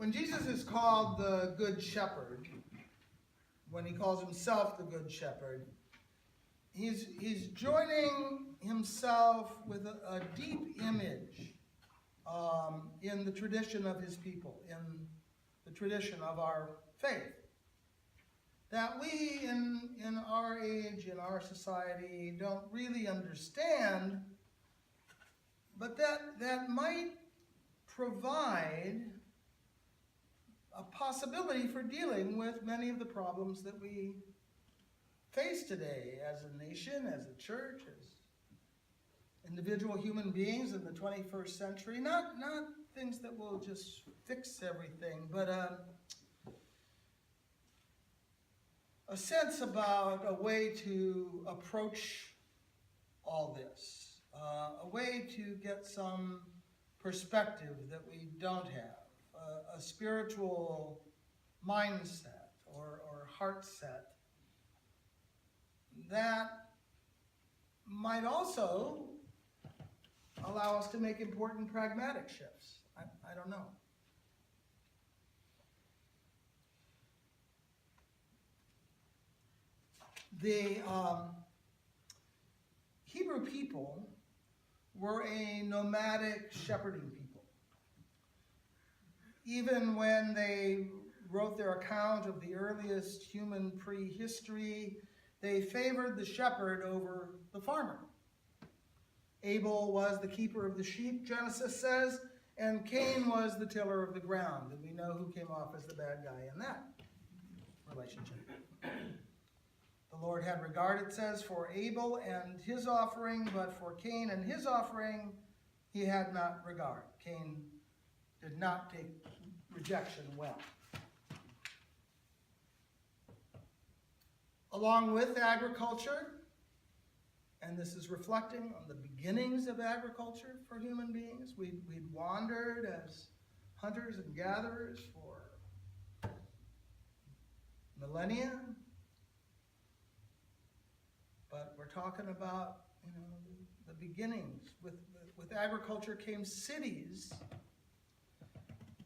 When Jesus is called the Good Shepherd, when he calls himself the Good Shepherd, he's joining himself with a deep image in the tradition of his people, in the tradition of our faith. That we in our age, in our society, don't really understand, but that might provide a possibility for dealing with many of the problems that we face today as a nation, as a church, as individual human beings in the 21st century. Not things that will just fix everything, but a sense about a way to approach all this, a way to get some perspective that we don't have. A spiritual mindset or heart set that might also allow us to make important pragmatic shifts. I don't know. The Hebrew people were a nomadic shepherding people. Even when they wrote their account of the earliest human prehistory, they favored the shepherd over the farmer. Abel was the keeper of the sheep, Genesis says, and Cain was the tiller of the ground. And we know who came off as the bad guy in that relationship. The Lord had regard, it says, for Abel and his offering, but for Cain and his offering, he had not regard. Cain did not take rejection well. Along with agriculture, and this is reflecting on the beginnings of agriculture for human beings, we'd wandered as hunters and gatherers for millennia. But we're talking about, the beginnings. With agriculture came cities.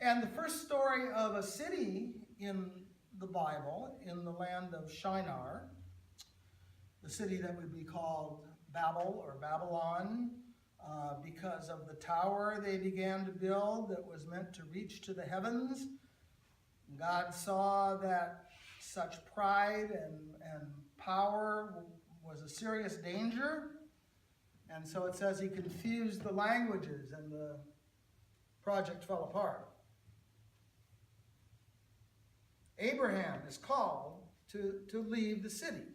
And the first story of a city in the Bible, in the land of Shinar, the city that would be called Babel or Babylon, because of the tower they began to build that was meant to reach to the heavens. God saw that such pride and power was a serious danger, and so it says he confused the languages and the project fell apart. Abraham is called to leave the city.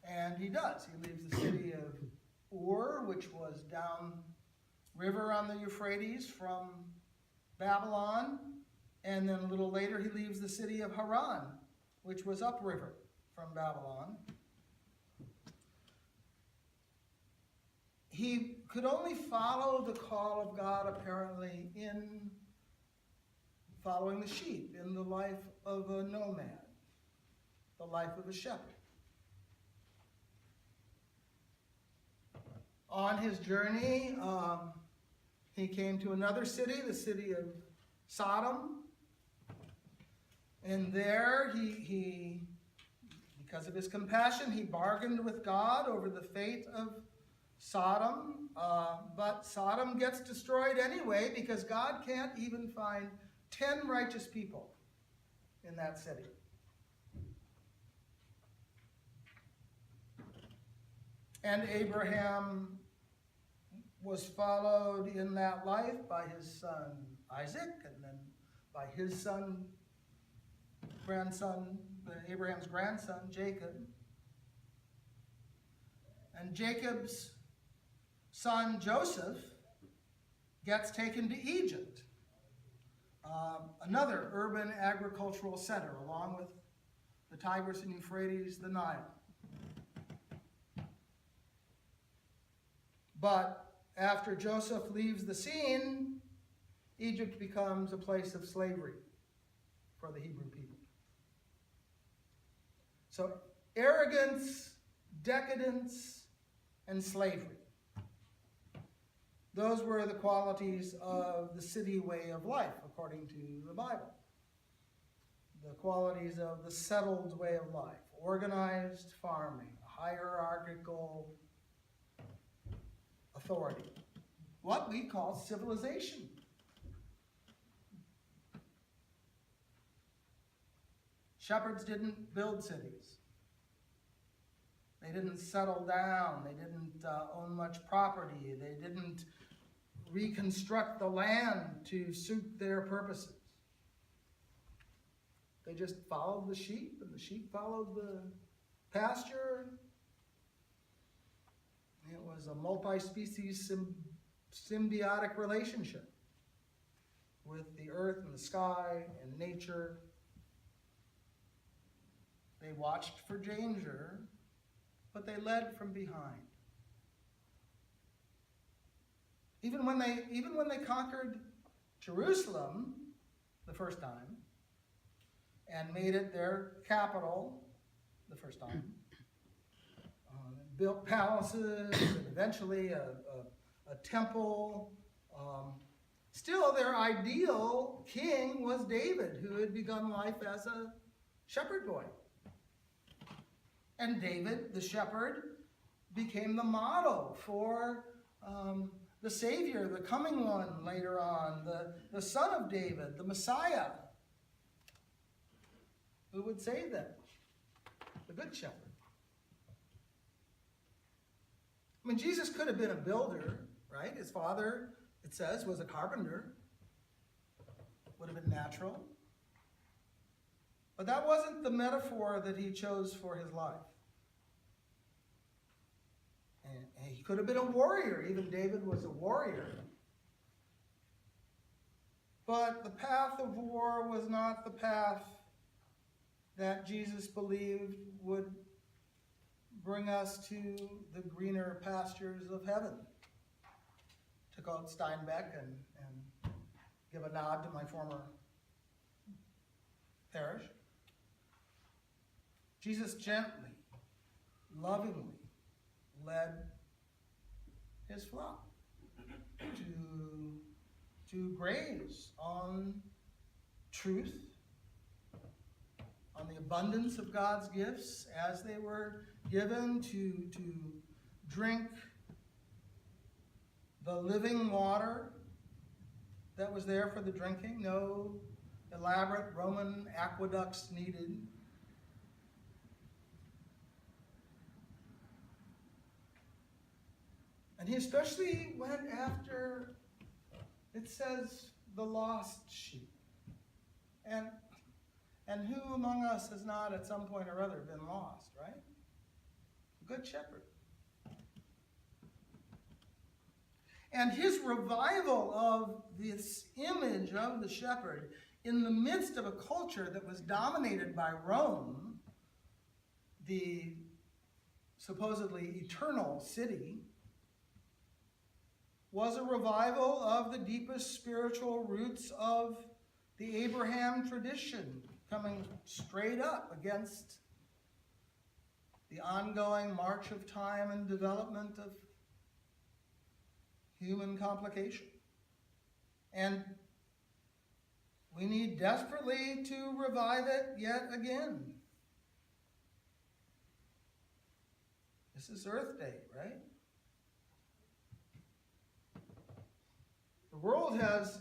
And he does. He leaves the city of Ur, which was downriver on the Euphrates from Babylon. And then a little later he leaves the city of Haran, which was upriver from Babylon. He could only follow the call of God, apparently, in following the sheep, in the life of a nomad, the life of a shepherd. On his journey, he came to another city, the city of Sodom. And there he because of his compassion, he bargained with God over the fate of Sodom. But Sodom gets destroyed anyway because God can't even find 10 righteous people in that city. And Abraham was followed in that life by his son Isaac, and then by his grandson, Abraham's grandson, Jacob. And Jacob's son Joseph gets taken to Egypt, another urban agricultural center, along with the Tigris and Euphrates, the Nile. But after Joseph leaves the scene, Egypt becomes a place of slavery for the Hebrew people. So arrogance, decadence, and slavery. Those were the qualities of the city way of life, according to the Bible. The qualities of the settled way of life, organized farming, hierarchical authority, what we call civilization. Shepherds didn't build cities. They didn't settle down. They didn't own much property. They didn't reconstruct the land to suit their purposes. They just followed the sheep, and the sheep followed the pasture. It was a multi-species symbiotic relationship with the earth and the sky and nature. They watched for danger, but they led from behind. Even when they conquered Jerusalem the first time and made it their capital the first time, built palaces and eventually a temple, still their ideal king was David, who had begun life as a shepherd boy. And David, the shepherd, became the model for the Savior, the coming one later on, the son of David, the Messiah, who would save them, the good shepherd. I mean, Jesus could have been a builder, right? His father, it says, was a carpenter. Would have been natural. But that wasn't the metaphor that he chose for his life. And he could have been a warrior. Even David was a warrior. But the path of war was not the path that Jesus believed would bring us to the greener pastures of heaven. To quote Steinbeck and give a nod to my former parish, Jesus gently, lovingly led his flock to graze on truth, on the abundance of God's gifts as they were given, to drink the living water that was there for the drinking. No elaborate Roman aqueducts needed. And he especially went after, it says, the lost sheep. And who among us has not at some point or other been lost, right? A good shepherd. And his revival of this image of the shepherd in the midst of a culture that was dominated by Rome, the supposedly eternal city, was a revival of the deepest spiritual roots of the Abraham tradition, coming straight up against the ongoing march of time and development of human complication. And we need desperately to revive it yet again. This is Earth Day, right? The world has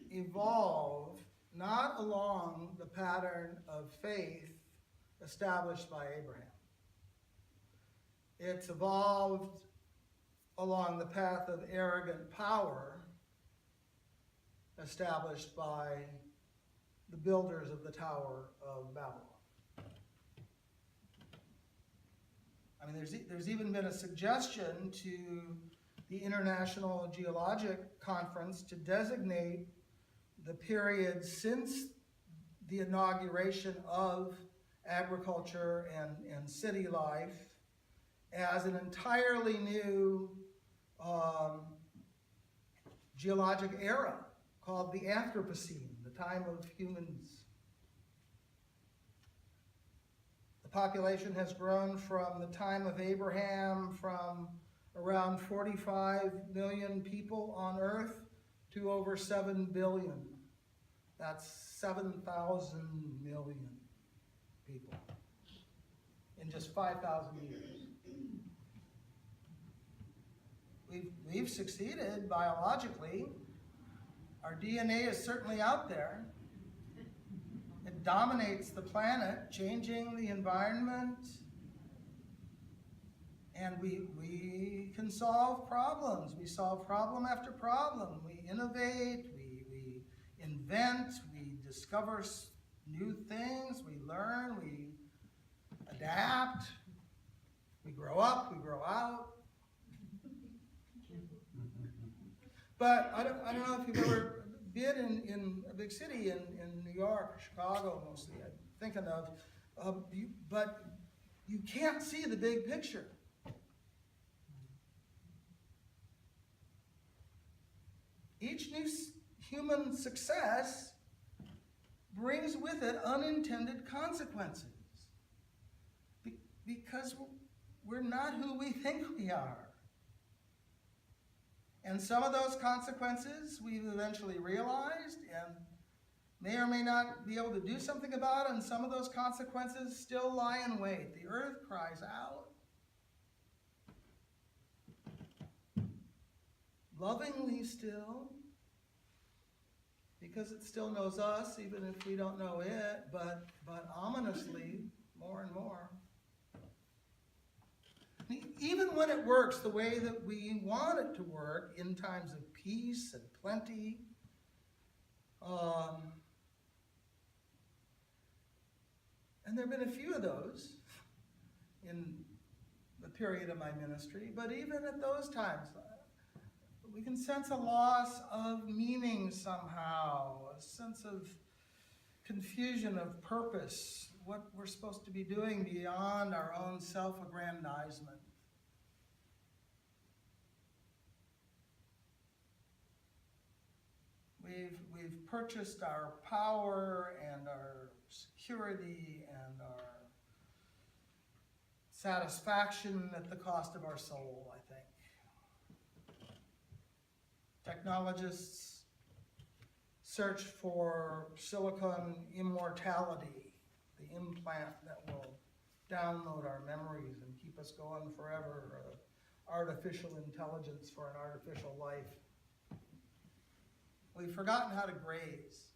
evolved not along the pattern of faith established by Abraham. It's evolved along the path of arrogant power established by the builders of the Tower of Babylon. I mean, there's even been a suggestion to the International Geologic Conference to designate the period since the inauguration of agriculture and city life as an entirely new geologic era called the Anthropocene, the time of humans. The population has grown from the time of Abraham from around 45 million people on Earth to over 7 billion. That's 7,000 million people in just 5,000 years. We've succeeded biologically. Our DNA is certainly out there. It dominates the planet, changing the environment. And we can solve problems. We solve problem after problem. We innovate, we invent, we discover new things, we learn, we adapt, we grow up, we grow out. But I don't know if you've ever been in a big city in New York or Chicago mostly, I'm thinking of, but you can't see the big picture. Each new human success brings with it unintended consequences because we're not who we think we are. And some of those consequences we've eventually realized and may or may not be able to do something about, and some of those consequences still lie in wait. The earth cries out, lovingly still, because it still knows us, even if we don't know it, but ominously, more and more. Even when it works the way that we want it to work, in times of peace and plenty, and there have been a few of those in the period of my ministry, but even at those times, we can sense a loss of meaning somehow, a sense of confusion of purpose, what we're supposed to be doing beyond our own self-aggrandizement. We've purchased our power and our security and our satisfaction at the cost of our soul, I think. Technologists search for silicon immortality, the implant that will download our memories and keep us going forever, or artificial intelligence for an artificial life. We've forgotten how to graze.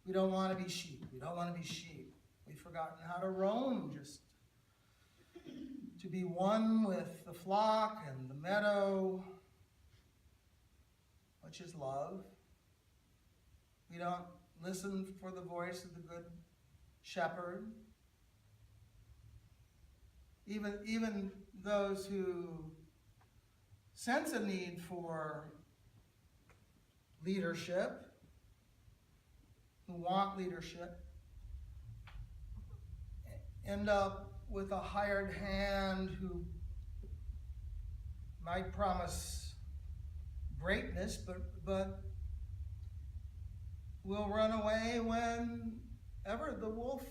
We don't want to be sheep. We don't want to be sheep. We've forgotten how to roam, just to be one with the flock and the meadow, which is love. We don't listen for the voice of the good shepherd. Even those who sense a need for leadership, who want leadership, end up with a hired hand who might promise greatness, but will run away whenever the wolf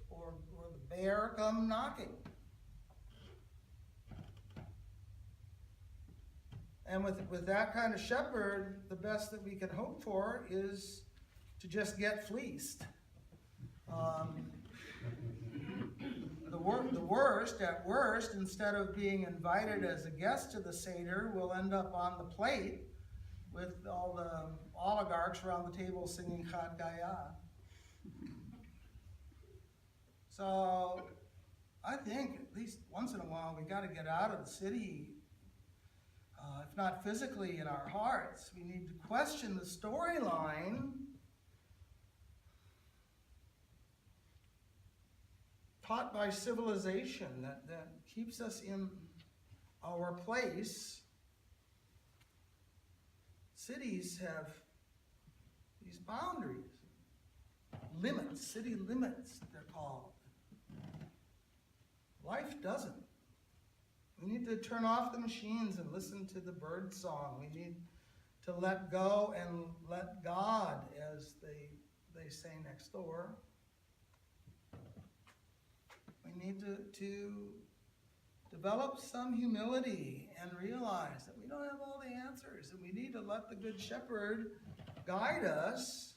or the bear come knocking. And with that kind of shepherd, the best that we can hope for is to just get fleeced. The worst, at worst, instead of being invited as a guest to the Seder, will end up on the plate with all the oligarchs around the table singing Chad Gaya. So I think at least once in a while we got to get out of the city. If not physically, in our hearts. We need to question the storyline taught by civilization that keeps us in our place. Cities have these boundaries, limits, city limits, they're called. Life doesn't. We need to turn off the machines and listen to the bird song. We need to let go and let God, as they say next door. We need to develop develop some humility and realize that we don't have all the answers, and we need to let the Good Shepherd guide us,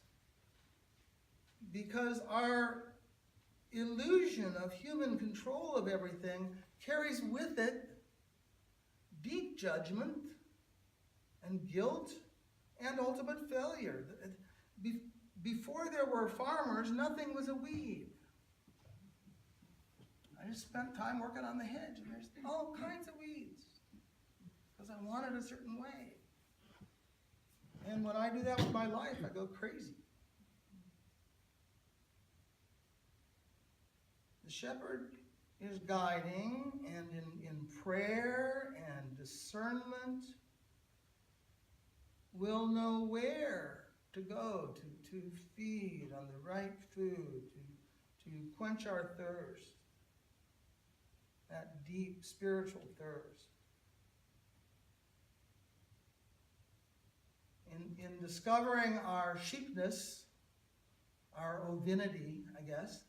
because our illusion of human control of everything carries with it deep judgment and guilt and ultimate failure. Before there were farmers, nothing was a weed. I just spent time working on the hedge, and there's all kinds of weeds because I want it a certain way. And when I do that with my life, I go crazy. The shepherd is guiding, and in prayer and discernment, we'll know where to go to feed on the right food, to quench our thirst, that deep spiritual thirst. In discovering our sheepness, our ovinity, I guess,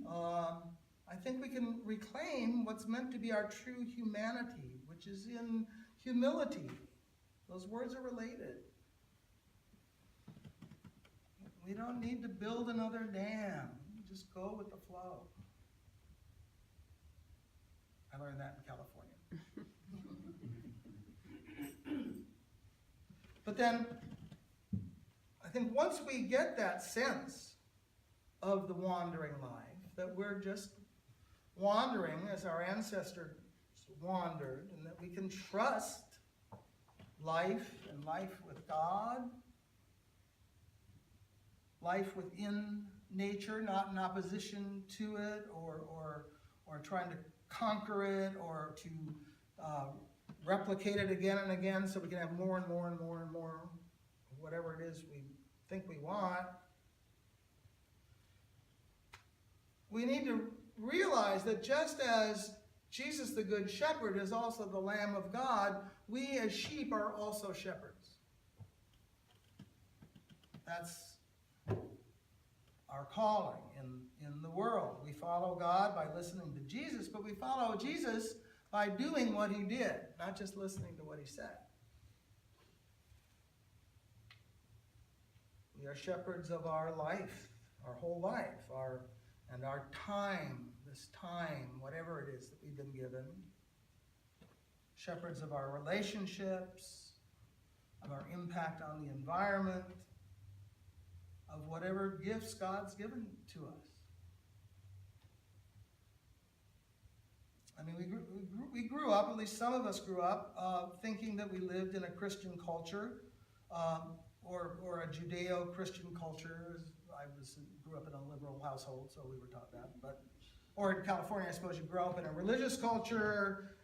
I think we can reclaim what's meant to be our true humanity, which is in humility. Those words are related. We don't need to build another dam. Just go with the flow. I learned that in California. But then, I think once we get that sense of the wandering life, that we're just wandering as our ancestors wandered, and that we can trust life and life with God, life within nature, not in opposition to it, or trying to conquer it, or to replicate it again and again so we can have more and more and more and more of whatever it is we think we want. We need to realize that just as Jesus the Good Shepherd is also the Lamb of God, we as sheep are also shepherds. That's our calling in the world. We follow God by listening to Jesus, but we follow Jesus by doing what he did, not just listening to what he said. We are shepherds of our life, our whole life, and our time, this time, whatever it is that we've been given. Shepherds of our relationships, of our impact on the environment, of whatever gifts God's given to us. I mean, we grew up, at least some of us grew up, thinking that we lived in a Christian culture, or a Judeo-Christian culture. I grew up in a liberal household, so we were taught that. Or in California, I suppose you grow up in a religious culture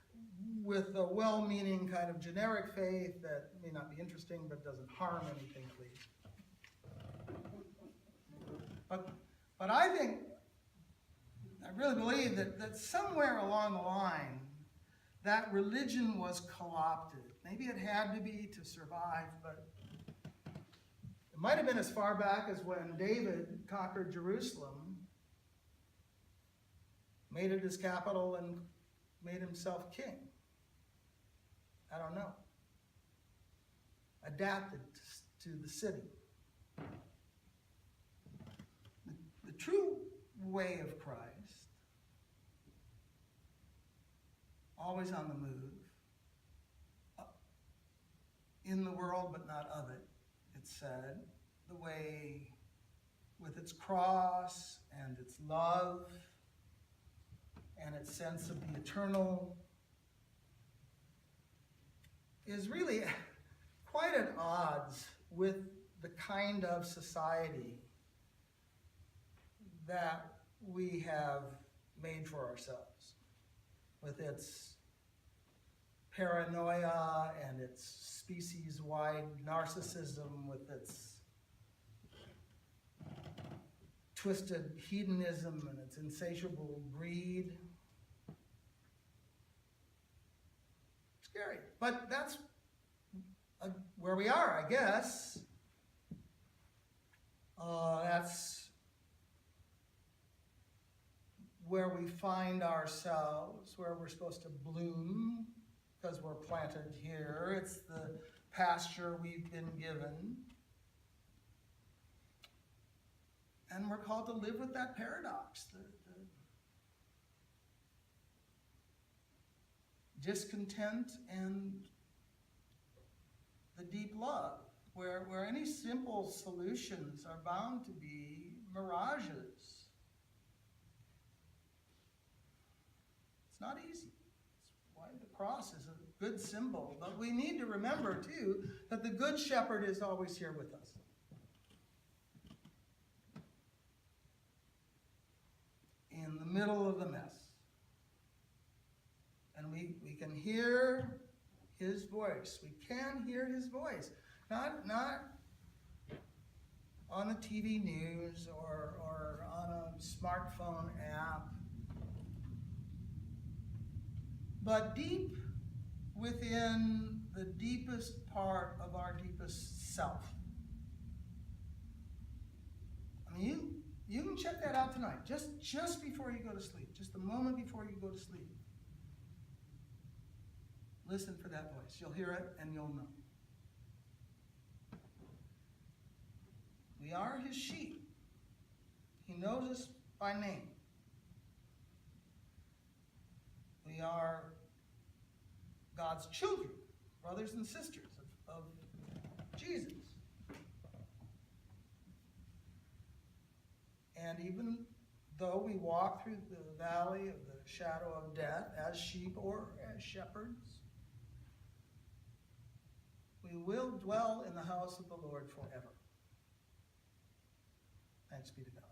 with a well-meaning kind of generic faith that may not be interesting, but doesn't harm anything, please. But I really believe that somewhere along the line, that religion was co-opted. Maybe it had to be to survive, but it might have been as far back as when David conquered Jerusalem, made it his capital, and made himself king. I don't know. Adapted to the city. The true way of Christ, always on the move, in the world but not of it, it's said, the way with its cross and its love and its sense of the eternal is really quite at odds with the kind of society that we have made for ourselves, with its paranoia and its species-wide narcissism, with its twisted hedonism and its insatiable greed. Scary, but that's where we are, I guess. That's where we find ourselves, where we're supposed to bloom because we're planted here. It's the pasture we've been given. And we're called to live with that paradox, the discontent and the deep love, where any simple solutions are bound to be mirages. It's not easy. That's why the cross is a good symbol. But we need to remember, too, that the Good Shepherd is always here with us. In the middle of the mess. And we can hear his voice. We can hear his voice. Not on the TV news or on a smartphone app, but deep within the deepest part of our deepest self. I mean, you can check that out tonight, just before you go to sleep, just the moment before you go to sleep. Listen for that voice. You'll hear it and you'll know. We are his sheep. He knows us by name. We are God's children, brothers and sisters of Jesus. And even though we walk through the valley of the shadow of death as sheep or as shepherds, we will dwell in the house of the Lord forever. Thanks be to God.